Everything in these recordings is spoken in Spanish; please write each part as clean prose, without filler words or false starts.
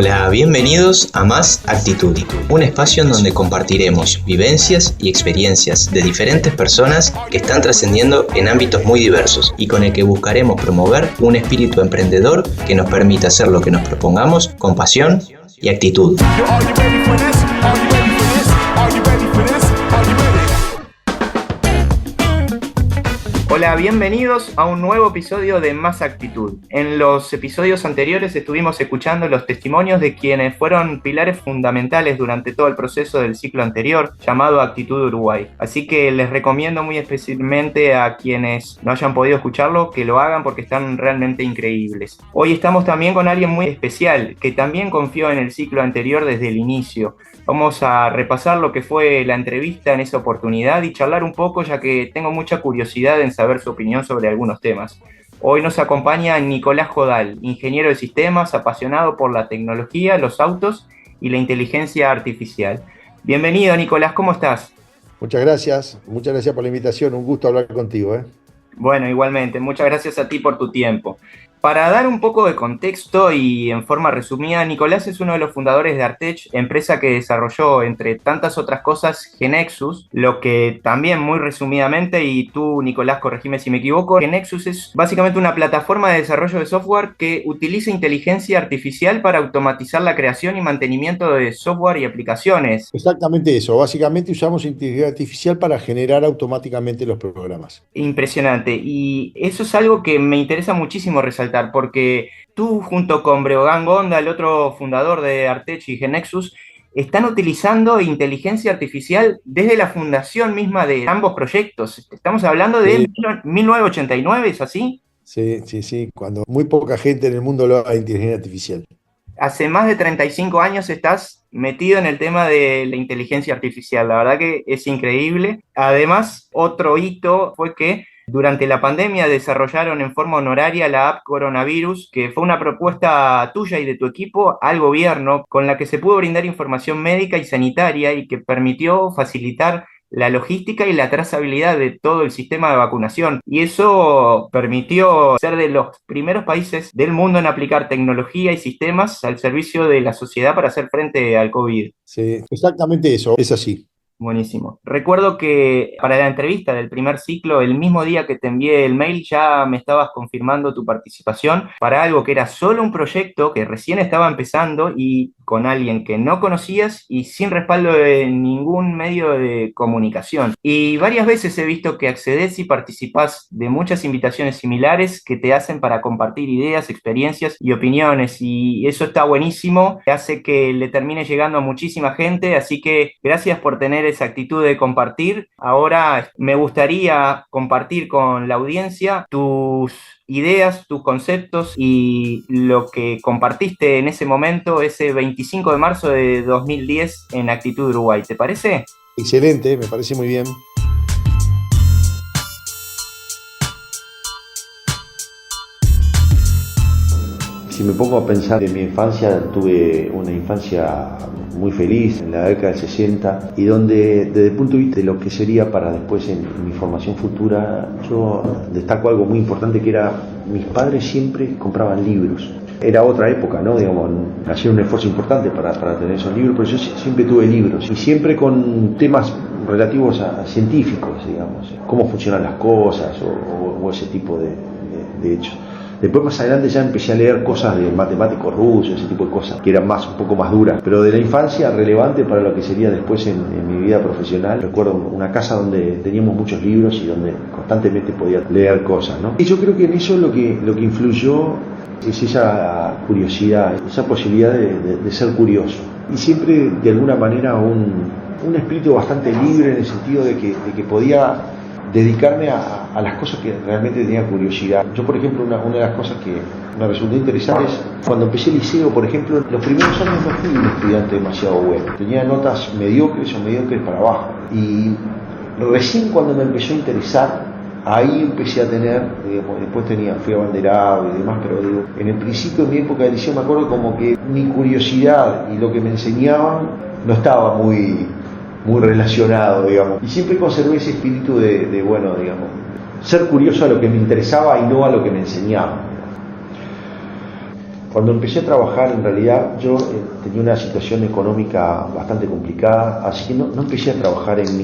Hola, bienvenidos a Más Actitud, un espacio en donde compartiremos vivencias y experiencias de diferentes personas que están trascendiendo en ámbitos muy diversos y con el que buscaremos promover un espíritu emprendedor que nos permita hacer lo que nos propongamos con pasión y actitud. Hola, bienvenidos a un nuevo episodio de Más Actitud. En los episodios anteriores estuvimos escuchando los testimonios de quienes fueron pilares fundamentales durante todo el proceso del ciclo anterior, llamado Actitud Uruguay. Así que les recomiendo muy especialmente a quienes no hayan podido escucharlo, que lo hagan porque están realmente increíbles. Hoy estamos también con alguien muy especial, que también confió en el ciclo anterior desde el inicio. Vamos a repasar lo que fue la entrevista en esa oportunidad y charlar un poco, ya que tengo mucha curiosidad en saber su opinión sobre algunos temas. Hoy nos acompaña Nicolás Jodal, ingeniero de sistemas, apasionado por la tecnología, los autos y la inteligencia artificial. Bienvenido, Nicolás, ¿cómo estás? Muchas gracias por la invitación, un gusto hablar contigo. Bueno, igualmente, muchas gracias a ti por tu tiempo. Para dar un poco de contexto y en forma resumida, Nicolás es uno de los fundadores de Artech, empresa que desarrolló, entre tantas otras cosas, GeneXus, lo que también muy resumidamente, y tú, Nicolás, corregime si me equivoco, GeneXus es básicamente una plataforma de desarrollo de software que utiliza inteligencia artificial para automatizar la creación y mantenimiento de software y aplicaciones. Exactamente eso, básicamente usamos inteligencia artificial para generar automáticamente los programas. Impresionante, y eso es algo que me interesa muchísimo resaltar, porque tú junto con Breogán Gonda, el otro fundador de Artech y GeneXus, están utilizando inteligencia artificial desde la fundación misma de ambos proyectos. Estamos hablando de 1989, ¿es así? Sí, cuando muy poca gente en el mundo lo hace inteligencia artificial. Hace más de 35 años estás metido en el tema de la inteligencia artificial. La verdad que es increíble. Además, otro hito fue que durante la pandemia desarrollaron en forma honoraria la app Coronavirus, que fue una propuesta tuya y de tu equipo al gobierno, con la que se pudo brindar información médica y sanitaria y que permitió facilitar la logística y la trazabilidad de todo el sistema de vacunación. Y eso permitió ser de los primeros países del mundo en aplicar tecnología y sistemas al servicio de la sociedad para hacer frente al COVID. Sí, exactamente eso, es así. Buenísimo. Recuerdo que para la entrevista del primer ciclo, el mismo día que te envié el mail, ya me estabas confirmando tu participación para algo que era solo un proyecto que recién estaba empezando y con alguien que no conocías y sin respaldo de ningún medio de comunicación. Y varias veces he visto que accedes y participás de muchas invitaciones similares que te hacen para compartir ideas, experiencias y opiniones, y eso está buenísimo, hace que le termine llegando a muchísima gente, así que gracias por tener esa actitud de compartir. Ahora me gustaría compartir con la audiencia tus ideas, tus conceptos y lo que compartiste en ese momento, ese 25 de marzo de 2010 en Actitud Uruguay. ¿Te parece? Excelente, me parece muy bien. Si me pongo a pensar en mi infancia, tuve una infancia muy feliz en la década del 60 y donde desde el punto de vista de lo que sería para después en mi formación futura, yo destaco algo muy importante que era, mis padres siempre compraban libros. Era otra época, ¿no? Digamos, hacían un esfuerzo importante para tener esos libros, pero yo siempre tuve libros y siempre con temas relativos a científicos, digamos, cómo funcionan las cosas o ese tipo de hechos. Después más adelante ya empecé a leer cosas de matemáticos rusos, ese tipo de cosas, que eran un poco más duras. Pero de la infancia, relevante para lo que sería después en mi vida profesional, recuerdo una casa donde teníamos muchos libros y donde constantemente podía leer cosas, ¿no? Y yo creo que en eso lo que influyó es esa curiosidad, esa posibilidad de ser curioso. Y siempre, de alguna manera, un espíritu bastante libre en el sentido de que podía dedicarme a las cosas que realmente tenía curiosidad. Yo, por ejemplo, una de las cosas que me resultó interesante es cuando empecé el liceo, por ejemplo, los primeros años no fui un estudiante demasiado bueno. Tenía notas mediocres o mediocres para abajo. Y recién cuando me empezó a interesar, ahí empecé a tener, después fui abanderado y demás, pero digo, en el principio de mi época de liceo me acuerdo como que mi curiosidad y lo que me enseñaban no estaba muy relacionado, digamos. Y siempre conservé ese espíritu de digamos, ser curioso a lo que me interesaba y no a lo que me enseñaban. Cuando empecé a trabajar, en realidad yo tenía una situación económica bastante complicada, así que no empecé a trabajar en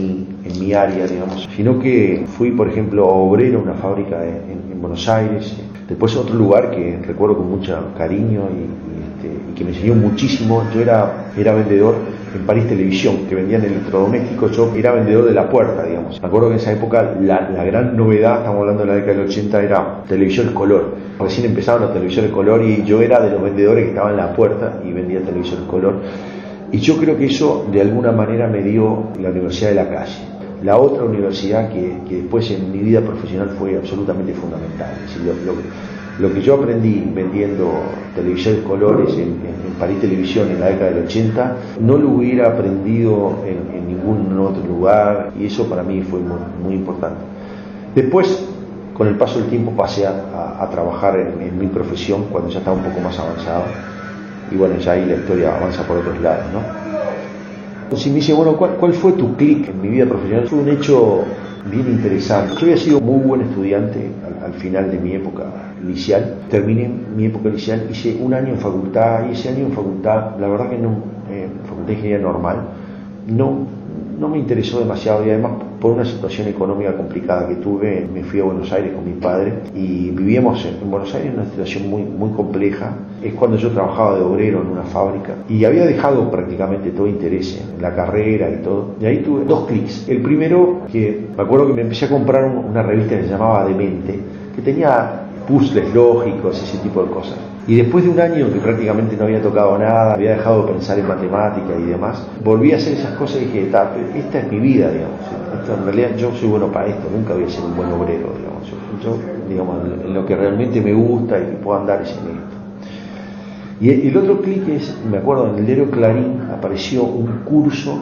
mi área, digamos, sino que fui, por ejemplo, obrero en una fábrica en Buenos Aires, después otro lugar que recuerdo con mucho cariño y que me enseñó muchísimo. Yo era vendedor en París Televisión, que vendían electrodomésticos. Yo era vendedor de la puerta, digamos. Me acuerdo que en esa época la gran novedad, estamos hablando de la década del 80, era televisores color. Recién empezaban los televisores color y yo era de los vendedores que estaban en la puerta y vendía televisores color. Y yo creo que eso de alguna manera me dio la Universidad de la Calle. La otra universidad que después en mi vida profesional fue absolutamente fundamental. Es decir, lo que yo aprendí vendiendo televisores colores en París Televisión en la década del 80, no lo hubiera aprendido en ningún otro lugar, y eso para mí fue muy, muy importante. Después, con el paso del tiempo, pasé a trabajar en mi profesión cuando ya estaba un poco más avanzado, y bueno, ya ahí la historia avanza por otros lados, ¿no? Entonces me dice, bueno, ¿cuál fue tu clic en mi vida profesional? Fue un hecho bien interesante. Yo había sido muy buen estudiante al final de mi época liceal. Terminé mi época liceal, hice un año en facultad, y ese año en facultad, la verdad que no, facultad de ingeniería normal, no me interesó demasiado, y además por una situación económica complicada que tuve, me fui a Buenos Aires con mi padre y vivíamos en Buenos Aires en una situación muy, muy compleja. Es cuando yo trabajaba de obrero en una fábrica y había dejado prácticamente todo interés en la carrera y todo, y ahí tuve dos clics. El primero, que me acuerdo que me empecé a comprar una revista que se llamaba Demente, que tenía puzzles lógicos, ese tipo de cosas. Y después de un año que prácticamente no había tocado nada, había dejado de pensar en matemática y demás, volví a hacer esas cosas y dije, esta es mi vida, digamos. En realidad yo soy bueno para esto, nunca voy a ser un buen obrero, digamos. Yo digamos, en lo que realmente me gusta y que puedo andar es en esto. Y el otro clic es, me acuerdo, en el diario Clarín apareció un curso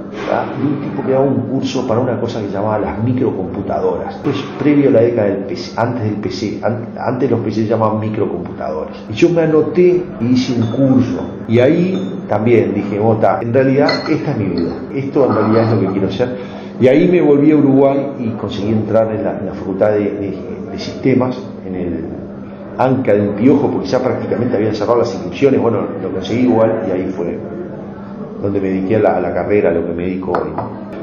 de un tipo que daba un curso para una cosa que se llamaba las microcomputadoras. Pues previo a la década del PC, antes del PC, antes los PC se llamaban microcomputadores. Y yo me anoté y hice un curso. Y ahí también dije, en realidad esta es mi vida. Esto en realidad es lo que quiero hacer. Y ahí me volví a Uruguay y conseguí entrar en la facultad de sistemas, en el ANCA de Un Piojo, porque ya prácticamente habían cerrado las inscripciones. Bueno, lo conseguí igual y ahí fue donde me dediqué a la carrera, a lo que me dedico hoy.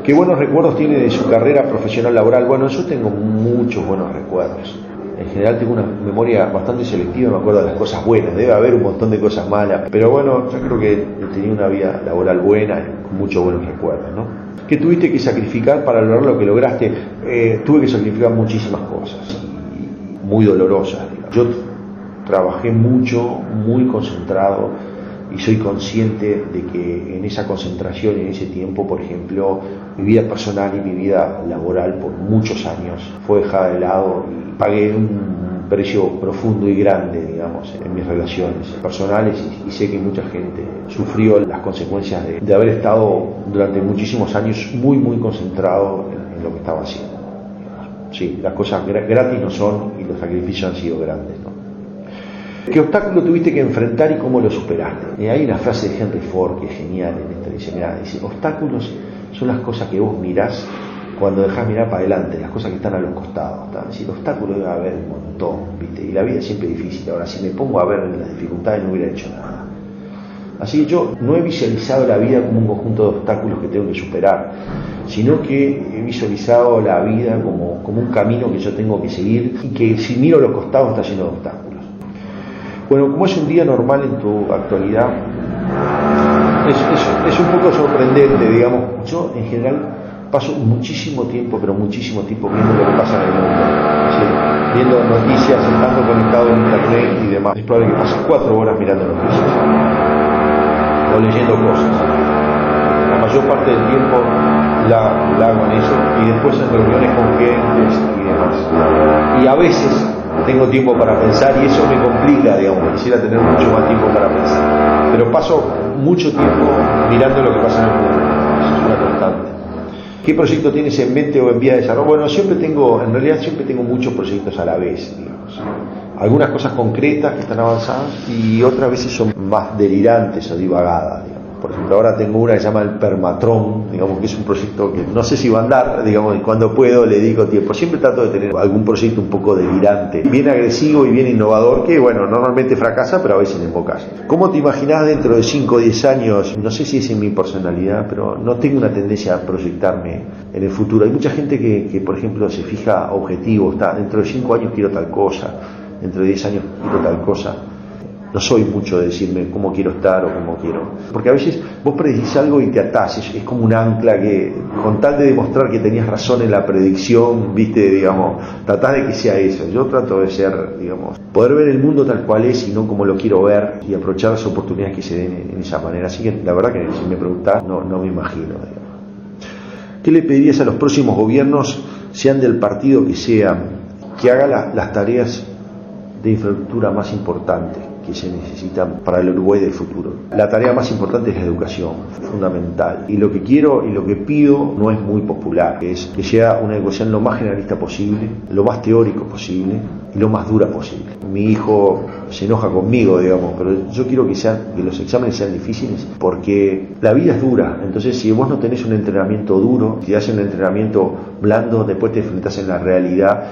¿Qué buenos recuerdos tiene de su carrera profesional laboral? Bueno, yo tengo muchos buenos recuerdos. En general tengo una memoria bastante selectiva, me acuerdo de las cosas buenas, debe haber un montón de cosas malas, pero bueno, yo creo que he tenido una vida laboral buena y con muchos buenos recuerdos, ¿no? ¿Qué tuviste que sacrificar para lograr lo que lograste? Tuve que sacrificar muchísimas cosas, muy dolorosas, digamos. Yo trabajé mucho, muy concentrado, y soy consciente de que en esa concentración y en ese tiempo, por ejemplo, mi vida personal y mi vida laboral por muchos años fue dejada de lado y pagué un precio profundo y grande, digamos, en mis relaciones personales, y sé que mucha gente sufrió las consecuencias de haber estado durante muchísimos años muy, muy concentrado en lo que estaba haciendo. Sí, las cosas gratis no son, y los sacrificios han sido grandes, ¿no? ¿Qué obstáculo tuviste que enfrentar y cómo lo superaste? Y hay una frase de Henry Ford que es genial en esto. Dice, obstáculos son las cosas que vos mirás cuando dejás mirar para adelante, las cosas que están a los costados. Es decir, obstáculos debe haber un montón, ¿viste? Y la vida es siempre difícil. Ahora, si me pongo a ver las dificultades, no hubiera hecho nada. Así que yo no he visualizado la vida como un conjunto de obstáculos que tengo que superar, sino que he visualizado la vida como un camino que yo tengo que seguir, y que si miro los costados está lleno de obstáculos. Bueno, como es un día normal en tu actualidad, es un poco sorprendente, digamos. Yo en general paso muchísimo tiempo, pero muchísimo tiempo viendo lo que pasa en el mundo, ¿sí? Viendo noticias, estando conectado en internet y demás. Es probable que pase 4 horas mirando noticias o leyendo cosas. La mayor parte del tiempo la hago en eso, y después en reuniones con gentes y demás. Y a veces tengo tiempo para pensar, y eso me complica, digamos. Quisiera tener mucho más tiempo para pensar, pero paso mucho tiempo mirando lo que pasa en el mundo. Eso es una constante. ¿Qué proyecto tienes en mente o en vía de desarrollo? Bueno, en realidad siempre tengo muchos proyectos a la vez, digamos. Algunas cosas concretas que están avanzadas, y otras veces son más delirantes o divagadas, digamos. Por ejemplo, ahora tengo una que se llama el Permatron, digamos que es un proyecto que no sé si va a andar, digamos, y cuando puedo le dedico tiempo. Siempre trato de tener algún proyecto un poco delirante, bien agresivo y bien innovador, que bueno, normalmente fracasa, pero a veces embocas. ¿Cómo te imaginás dentro de 5 o 10 años? No sé si es en mi personalidad, pero no tengo una tendencia a proyectarme en el futuro. Hay mucha gente que por ejemplo, se fija objetivos, dentro de 5 años quiero tal cosa, dentro de 10 años quiero tal cosa. No soy mucho de decirme cómo quiero estar o cómo quiero. Porque a veces vos predicís algo y te atás, es como un ancla que, con tal de demostrar que tenías razón en la predicción, viste, digamos, tratás de que sea eso. Yo trato de ser, digamos, poder ver el mundo tal cual es y no como lo quiero ver y aprovechar las oportunidades que se den en esa manera. Así que la verdad que si me preguntás, no me imagino, digamos. ¿Qué le pedirías a los próximos gobiernos, sean del partido que sean, que haga las tareas de infraestructura más importantes que se necesitan para el Uruguay del futuro? La tarea más importante es la educación, fundamental. Y lo que quiero y lo que pido no es muy popular, es que sea una educación lo más generalista posible, lo más teórico posible y lo más dura posible. Mi hijo se enoja conmigo, digamos, pero yo quiero que los exámenes sean difíciles porque la vida es dura. Entonces, si vos no tenés un entrenamiento duro, si haces un entrenamiento blando, después te enfrentás en la realidad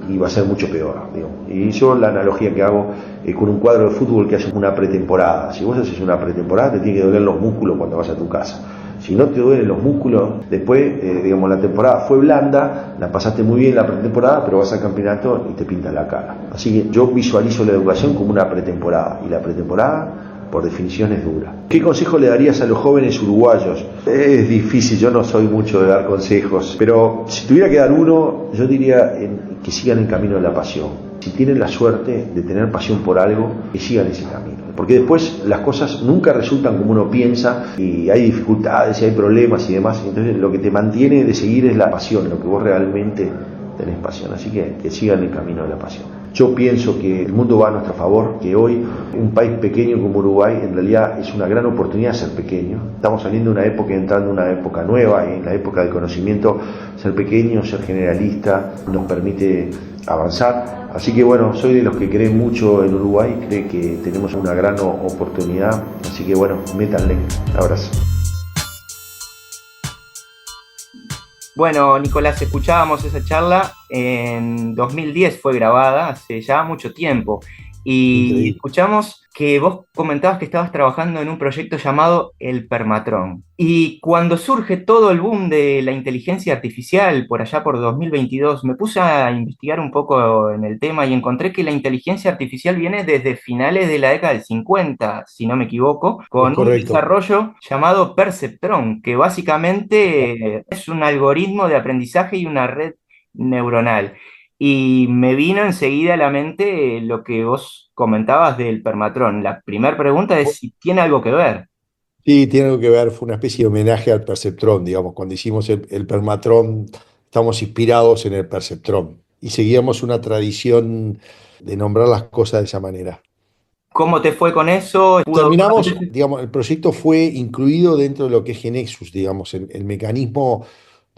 y va a ser mucho peor, digamos. Y yo la analogía que hago es con un cuadro de fútbol que hace una pretemporada. Si vos haces una pretemporada, te tiene que doler los músculos cuando vas a tu casa. Si no te duelen los músculos, después, digamos, la temporada fue blanda, la pasaste muy bien la pretemporada, pero vas al campeonato y te pinta la cara. Así que yo visualizo la educación como una pretemporada, y la pretemporada, por definición, es dura. ¿Qué consejo le darías a los jóvenes uruguayos? Es difícil, yo no soy mucho de dar consejos, pero si tuviera que dar uno, yo diría que sigan el camino de la pasión. Si tienen la suerte de tener pasión por algo, que sigan ese camino. Porque después las cosas nunca resultan como uno piensa y hay dificultades y hay problemas y demás. Entonces lo que te mantiene de seguir es la pasión, lo que vos realmente tenés pasión. Así que sigan el camino de la pasión. Yo pienso que el mundo va a nuestro favor, que hoy un país pequeño como Uruguay en realidad es una gran oportunidad ser pequeño. Estamos saliendo de una época, entrando en una época nueva, en la época del conocimiento. Ser pequeño, ser generalista, nos permite avanzar. Así que bueno, soy de los que creen mucho en Uruguay, cree que tenemos una gran oportunidad. Así que bueno, métanle. Abrazo. Bueno, Nicolás, escuchábamos esa charla, en 2010 fue grabada, hace ya mucho tiempo, y Increíble. escuchamos que vos comentabas que estabas trabajando en un proyecto llamado el Permatron. Y cuando surge todo el boom de la inteligencia artificial, por allá por 2022, me puse a investigar un poco en el tema y encontré que la inteligencia artificial viene desde finales de la década del 50, si no me equivoco, Es con un correcto. desarrollo llamado Perceptron, que básicamente es un algoritmo de aprendizaje y una red neuronal. Y me vino enseguida a la mente lo que vos comentabas del Permatron. La primera pregunta es si tiene algo que ver. Sí, tiene algo que ver, fue una especie de homenaje al perceptrón, digamos, cuando hicimos el permatrón, estamos inspirados en el perceptrón y seguíamos una tradición de nombrar las cosas de esa manera. ¿Cómo te fue con eso? ¿Pudo? Terminamos, digamos, el proyecto fue incluido dentro de lo que es Genexus, digamos, el mecanismo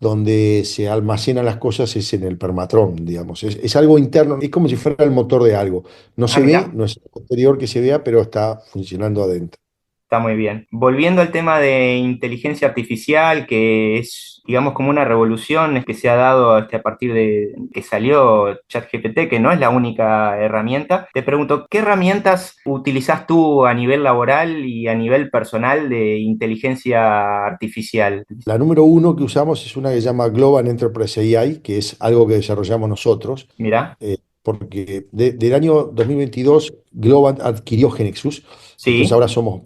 donde se almacenan las cosas es en el permatrón, digamos, es algo interno, es como si fuera el motor de algo. No Ah, se ve, mirá. no es exterior que se vea, pero está funcionando adentro. Está muy bien. Volviendo al tema de inteligencia artificial, que es, digamos, como una revolución que se ha dado a partir de que salió ChatGPT, que no es la única herramienta, te pregunto, ¿qué herramientas utilizás tú a nivel laboral y a nivel personal de inteligencia artificial? La número uno que usamos es una que se llama Global Enterprise AI, que es algo que desarrollamos nosotros, Mirá, porque del año 2022 Globant adquirió Genexus, entonces sí, ahora somos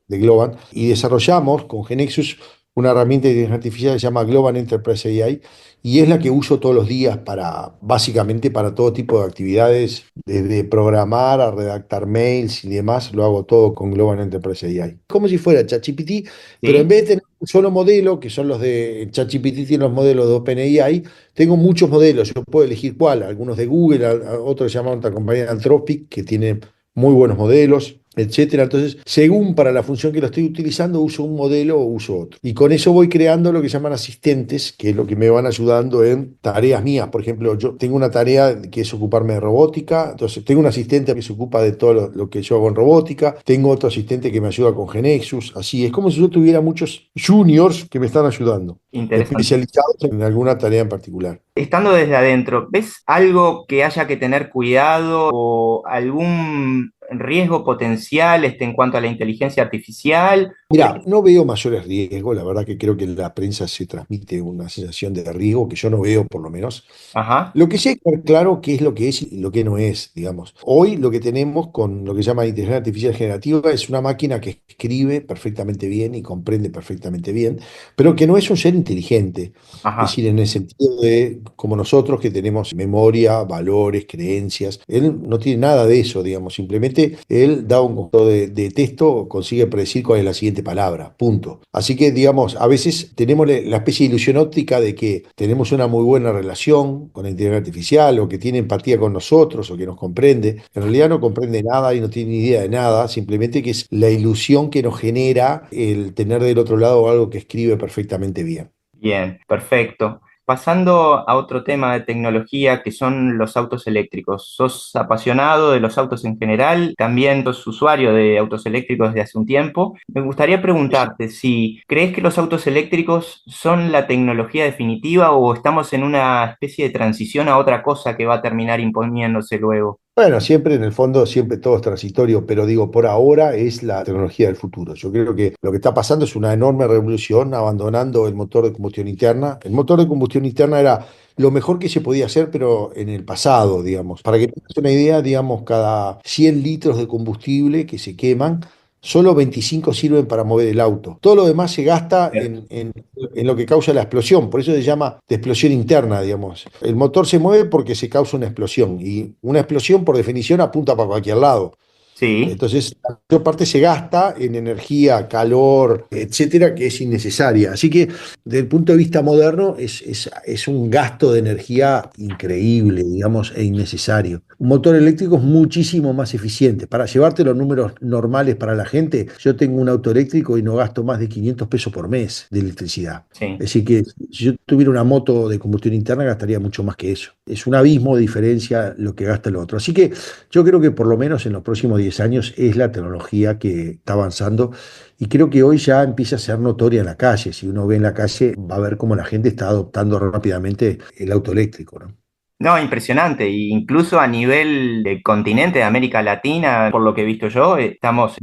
de Globant y desarrollamos con Genexus una herramienta de inteligencia artificial que se llama Global Enterprise AI y es la que uso todos los días para, básicamente para todo tipo de actividades, desde programar a redactar mails y demás, lo hago todo con Global Enterprise AI. Como si fuera ChatGPT, pero en sí. vez de tener un solo modelo, que son los de ChatGPT, tiene los modelos de OpenAI, tengo muchos modelos, yo puedo elegir cuál, algunos de Google, otros llaman otra compañía Anthropic, que tiene muy buenos modelos. etcétera. Entonces, según para la función que lo estoy utilizando, uso un modelo o uso otro. Y con eso voy creando lo que llaman asistentes, que es lo que me van ayudando en tareas mías. Por ejemplo, yo tengo una tarea que es ocuparme de robótica, entonces tengo un asistente que se ocupa de todo lo que yo hago en robótica, tengo otro asistente que me ayuda con GeneXus, así es como si yo tuviera muchos juniors que me están ayudando, Interesante. especializados en alguna tarea en particular. Estando desde adentro, ¿ves algo que haya que tener cuidado o algún riesgo potencial en cuanto a la inteligencia artificial? Mira, no veo mayores riesgos, la verdad que creo que en la prensa se transmite una sensación de riesgo que yo no veo por lo menos. Ajá, Lo que sí hay que tener claro qué es lo que es y lo que no es, digamos. Hoy lo que tenemos con lo que se llama inteligencia artificial generativa es una máquina que escribe perfectamente bien y comprende perfectamente bien, pero que no es un ser inteligente. Es ajá. decir, en el sentido de como nosotros que tenemos memoria, valores, creencias. Él no tiene nada de eso, digamos. Simplemente él da un conjunto de texto, consigue predecir cuál es la siguiente palabra, punto. Así que, digamos, a veces tenemos la especie de ilusión óptica de que tenemos una muy buena relación con la inteligencia artificial o que tiene empatía con nosotros o que nos comprende. En realidad no comprende nada y no tiene ni idea de nada, simplemente que es la ilusión que nos genera el tener del otro lado algo que escribe perfectamente bien. Bien, perfecto. Pasando a otro tema de tecnología que son los autos eléctricos. ¿Sos apasionado de los autos en general? También sos usuario de autos eléctricos desde hace un tiempo. Me gustaría preguntarte si crees que los autos eléctricos son la tecnología definitiva o estamos en una especie de transición a otra cosa que va a terminar imponiéndose luego. Bueno, siempre en el fondo, siempre todo es transitorio, pero digo, por ahora es la tecnología del futuro. Yo creo que lo que está pasando es una enorme revolución, abandonando el motor de combustión interna. El motor de combustión interna era lo mejor que se podía hacer, pero en el pasado, digamos. Para que tengas una idea, digamos, cada 100 litros de combustible que se queman, solo 25 sirven para mover el auto. Todo lo demás se gasta Cierto. en lo que causa la explosión. Por eso se llama de explosión interna, digamos. El motor se mueve porque se causa una explosión. Y una explosión, por definición, apunta para cualquier lado. Sí, Entonces, la mayor parte se gasta en energía, calor, etcétera, que es innecesaria. Así que, desde el punto de vista moderno, es un gasto de energía increíble, digamos, e innecesario. Un motor eléctrico es muchísimo más eficiente. Para llevarte los números normales para la gente, yo tengo un auto eléctrico y no gasto más de 500 pesos por mes de electricidad. sí. Es decir, que si yo tuviera una moto de combustión interna, gastaría mucho más que eso. Es un abismo de diferencia lo que gasta el otro. Así que yo creo que por lo menos en los próximos 10 años es la tecnología que está avanzando y creo que hoy ya empieza a ser notoria en la calle. Si uno ve en la calle, va a ver cómo la gente está adoptando rápidamente el auto eléctrico, ¿no? No, impresionante. Y incluso a nivel del continente de América Latina, por lo que he visto yo, estamos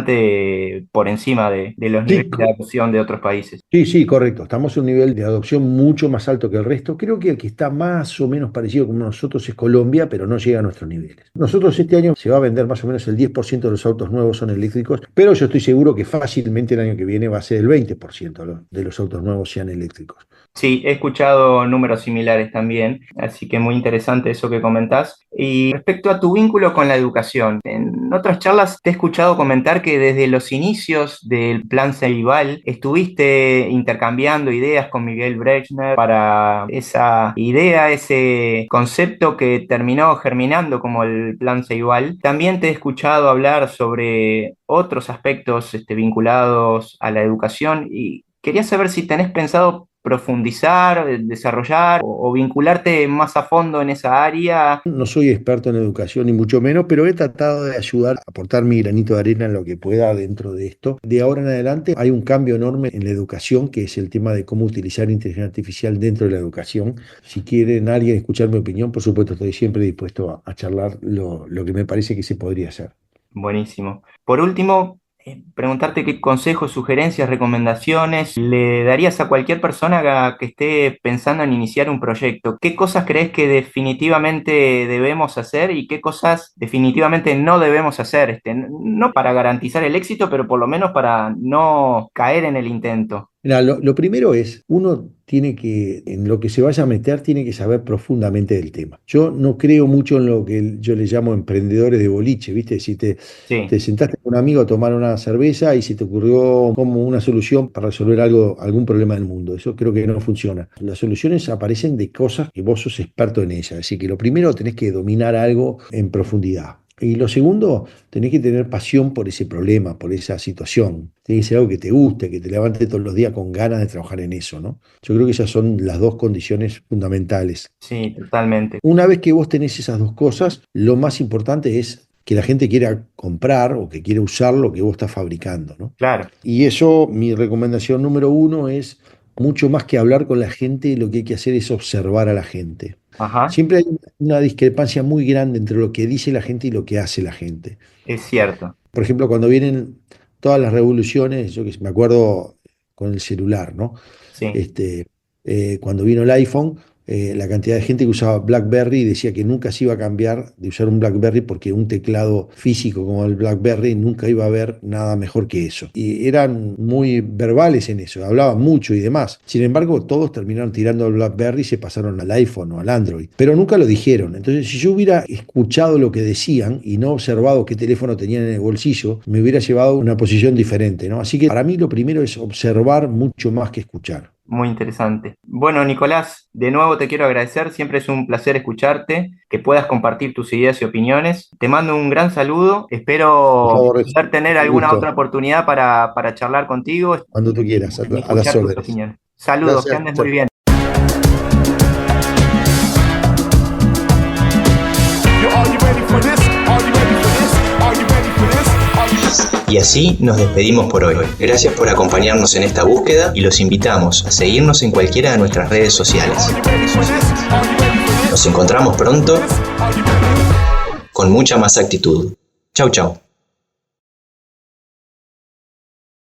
bastante por encima de los Sí, niveles de adopción de otros países. sí, sí, correcto. Estamos en un nivel de adopción mucho más alto que el resto. Creo que el que está más o menos parecido con nosotros es Colombia, pero no llega a nuestros niveles. Nosotros este año se va a vender más o menos el 10% de los autos nuevos son eléctricos, pero yo estoy seguro que fácilmente el año que viene va a ser el 20% de los autos nuevos sean eléctricos. Sí, he escuchado números similares también, así que muy interesante eso que comentás. Y respecto a tu vínculo con la educación, en otras charlas te he escuchado comentar que desde los inicios del Plan Ceibal estuviste intercambiando ideas con Miguel Brechner para esa idea, ese concepto que terminó germinando como el Plan Ceibal. También te he escuchado hablar sobre otros aspectos vinculados a la educación y quería saber si tenés pensado profundizar, desarrollar o vincularte más a fondo en esa área. No soy experto en educación ni mucho menos, pero he tratado de ayudar a aportar mi granito de arena en lo que pueda dentro de esto. De ahora en adelante hay un cambio enorme en la educación, que es el tema de cómo utilizar inteligencia artificial dentro de la educación. Si quieren alguien escuchar mi opinión, por supuesto estoy siempre dispuesto a charlar lo que me parece que se podría hacer. Buenísimo. Por último, preguntarte qué consejos, sugerencias, recomendaciones le darías a cualquier persona que esté pensando en iniciar un proyecto. ¿Qué cosas crees que definitivamente debemos hacer y qué cosas definitivamente no debemos hacer? No para garantizar el éxito, pero por lo menos para no caer en el intento. Mira, lo primero es, uno tiene que, en lo que se vaya a meter, tiene que saber profundamente del tema. Yo no creo mucho en lo que yo le llamo emprendedores de boliche, ¿viste? Si te Sí, sentaste con un amigo a tomar una cerveza y se te ocurrió como una solución para resolver algo, algún problema del mundo. Eso creo que no funciona. Las soluciones aparecen de cosas que vos sos experto en ellas. Así que lo primero tenés que dominar algo en profundidad. Y lo segundo, tenés que tener pasión por ese problema, por esa situación. Tiene que ser algo que te guste, que te levante todos los días con ganas de trabajar en eso, ¿no? Yo creo que esas son las dos condiciones fundamentales. Sí, totalmente. Una vez que vos tenés esas dos cosas, lo más importante es que la gente quiera comprar o que quiera usar lo que vos estás fabricando, ¿no? Claro. Y eso, mi recomendación número uno es, mucho más que hablar con la gente, lo que hay que hacer es observar a la gente. Ajá, Siempre hay una discrepancia muy grande entre lo que dice la gente y lo que hace la gente. es cierto. Por ejemplo, cuando vienen todas las revoluciones, yo que sé, me acuerdo con el celular, ¿no? Sí, Este, cuando vino el iPhone, la cantidad de gente que usaba BlackBerry decía que nunca se iba a cambiar de usar un BlackBerry porque un teclado físico como el BlackBerry nunca iba a haber nada mejor que eso. Y eran muy verbales en eso, hablaban mucho y demás. Sin embargo, todos terminaron tirando al BlackBerry y se pasaron al iPhone o al Android, pero nunca lo dijeron. Entonces, si yo hubiera escuchado lo que decían y no observado qué teléfono tenían en el bolsillo, me hubiera llevado a una posición diferente, ¿no? Así que para mí lo primero es observar mucho más que escuchar. muy interesante. Bueno, Nicolás, de nuevo te quiero agradecer. Siempre es un placer escucharte, que puedas compartir tus ideas y opiniones. Te mando un gran saludo. Por Espero favor, poder tener un alguna otra gusto. oportunidad para charlar contigo Cuando tú quieras, y a las escuchar tus órdenes. opiniones. Saludos, que Gracias. andes muy Chao. bien. Yo, are you ready for this? Are you ready for this? Are you ready for this? Are you... Y así nos despedimos por hoy. Gracias por acompañarnos en esta búsqueda y los invitamos a seguirnos en cualquiera de nuestras redes sociales. Are you ready for this? Are you ready for this? Nos encontramos pronto Are you ready? con mucha más actitud. Chau chau.